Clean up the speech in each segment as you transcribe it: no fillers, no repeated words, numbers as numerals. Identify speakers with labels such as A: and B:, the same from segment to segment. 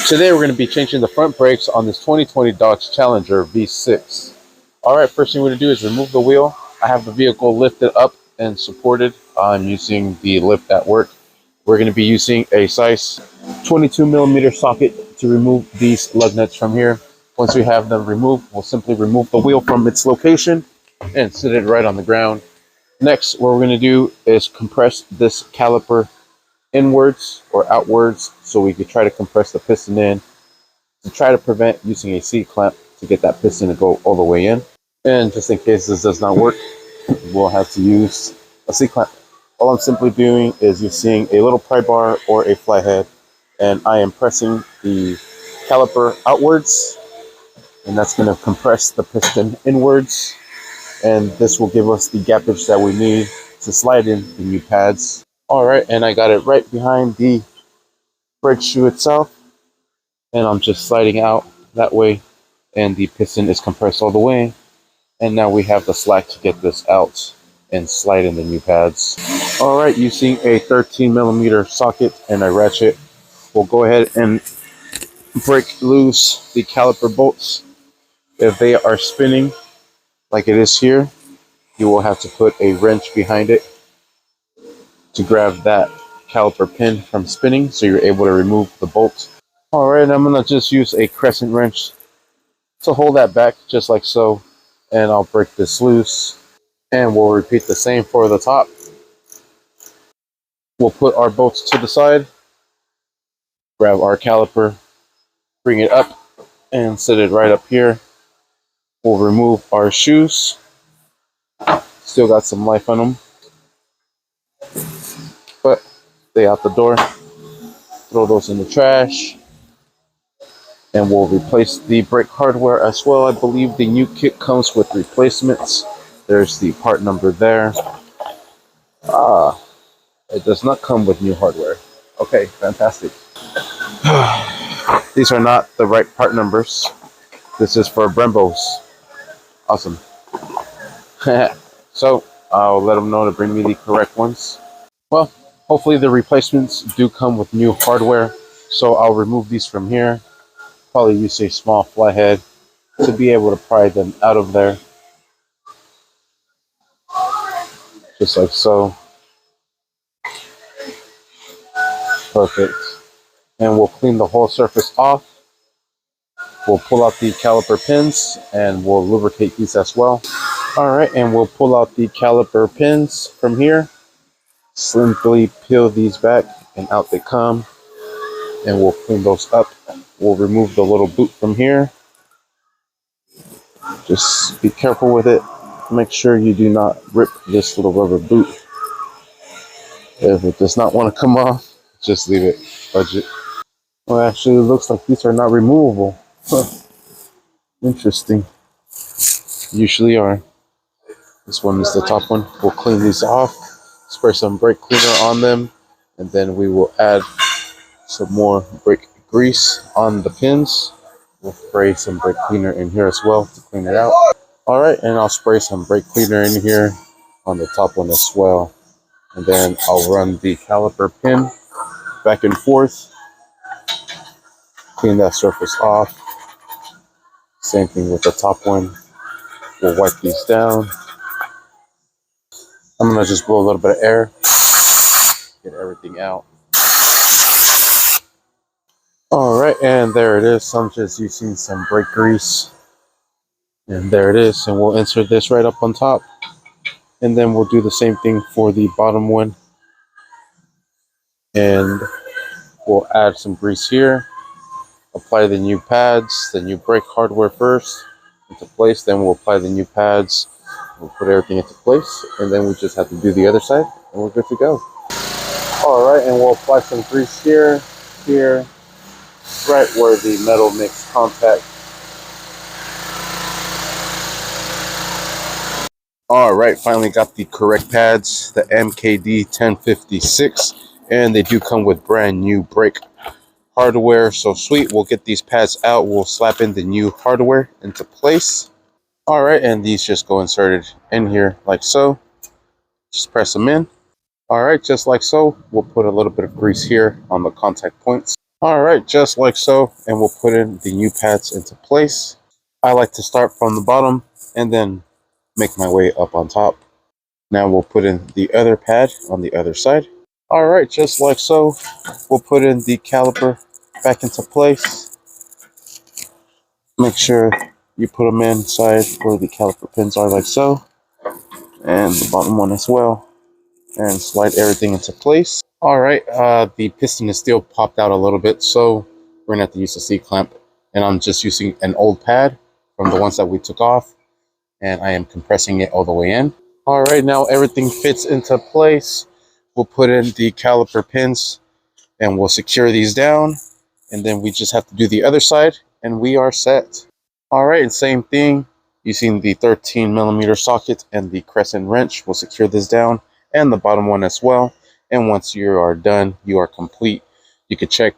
A: Today we're going to be changing the front brakes on this 2020 Dodge Challenger V6. Alright, first thing we're going to do is remove the wheel. I have the vehicle lifted up and supported. I'm using the lift at work. We're going to be using a size 22 millimeter socket to remove these lug nuts from here. Once we have them removed, we'll simply remove the wheel from its location and sit it right on the ground. Next, what we're going to do is compress this caliper inwards or outwards so we could try to compress the piston in to try to prevent using a C-clamp to get that piston to go all the way in. And just in case this does not work, we'll have to use a C-clamp. All I'm simply doing is using a little pry bar or a flathead, and I am pressing the caliper outwards, and that's going to compress the piston inwards, and this will give us the gappage that we need to slide in the new pads. Alright, and I got it right behind the brake shoe itself, and I'm just sliding out that way, and the piston is compressed all the way, and now we have the slack to get this out and slide in the new pads. Alright, using a 13 millimeter socket and a ratchet, we'll go ahead and break loose the caliper bolts. If they are spinning like it is here, you will have to put a wrench behind it to grab that caliper pin from spinning so you're able to remove the bolt. Alright, I'm going to just use a crescent wrench to hold that back just like so, and I'll break this loose, and we'll repeat the same for the top. We'll put our bolts to the side, grab our caliper, bring it up and set it right up here. We'll remove our shoes, still got some life on them, but they out the door. Throw those in the trash, and we'll replace the brake hardware as well. I believe the new kit comes with replacements. There's the part number there. It does not come with new hardware. Okay, fantastic. These are not the right part numbers. This is for Brembos. Awesome. So I'll let them know to bring me the correct ones. Well, hopefully the replacements do come with new hardware, so I'll remove these from here. Probably use a small flathead to be able to pry them out of there. Just like so. Perfect. And we'll clean the whole surface off. We'll pull out the caliper pins and we'll lubricate these as well. Alright, and we'll pull out the caliper pins from here. Simply peel these back and out they come. And we'll clean those up. We'll remove the little boot from here. Just be careful with it. Make sure you do not rip this little rubber boot. If it does not want to come off, just leave it. Fudge it. Well, actually, it looks like these are not removable. Huh. Interesting. Usually are. This one is the top one. We'll clean these off, spray some brake cleaner on them, and then we will add some more brake grease on the pins. We'll spray some brake cleaner in here as well to clean it out. Alright, and I'll spray some brake cleaner in here on the top one as well. And then I'll run the caliper pin back and forth. Clean that surface off. Same thing with the top one. We'll wipe these down. I'm going to just blow a little bit of air. Get everything out. Alright, and there it is. I'm just using some brake grease. And there it is. And we'll insert this right up on top. And then we'll do the same thing for the bottom one. And we'll add some grease here. Apply the new pads, the new brake hardware first into place. Then we'll apply the new pads. We'll put everything into place. And then we just have to do the other side. And we're good to go. Alright, and we'll apply some grease here, here, right where the metal makes contact. Alright, finally got the correct pads, the MKD 1056, and they do come with brand new brake hardware, so sweet. We'll get these pads out, we'll slap in the new hardware into place. Alright, and these just go inserted in here like so. Just press them in. Alright, just like so. We'll put a little bit of grease here on the contact points. All right, just like so, and we'll put in the new pads into place. I like to start from the bottom and then make my way up on top. Now we'll put in the other pad on the other side. All right, just like so, we'll put in the caliper back into place. Make sure you put them inside where the caliper pins are, like so, and the bottom one as well, and slide everything into place. All right, the piston is still popped out a little bit, so we're gonna have to use a C-clamp, and I'm just using an old pad from the ones that we took off, and I am compressing it all the way in. All right, now everything fits into place. We'll put in the caliper pins and we'll secure these down, and then we just have to do the other side and we are set. All right, and same thing, using the 13mm socket and the crescent wrench, we'll secure this down and the bottom one as well. And once you are done, you are complete. You can check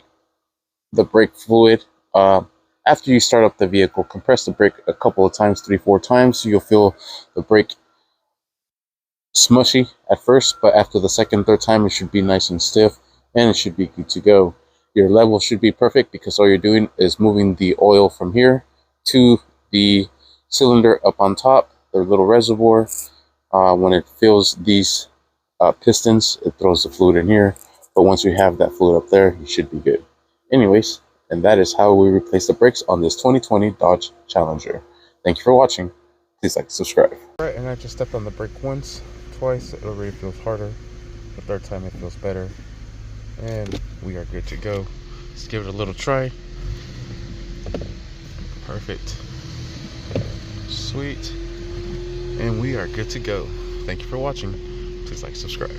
A: the brake fluid. After you start up the vehicle, compress the brake a couple of times, 3-4 times. You'll feel the brake smushy at first, but after the second, third time, it should be nice and stiff and it should be good to go. Your level should be perfect because all you're doing is moving the oil from here to the cylinder up on top, their little reservoir. When it fills these pistons, it throws the fluid in here, but once you have that fluid up there, you should be good. Anyways, and that is how we replace the brakes on this 2020 Dodge Challenger. Thank you for watching. Please like, subscribe. All right, and I just stepped on the brake once, twice, it already feels harder. The third time it feels better. And we are good to go. Let's give it a little try. Perfect. Sweet. And we are good to go. Thank you for watching. Please like, subscribe.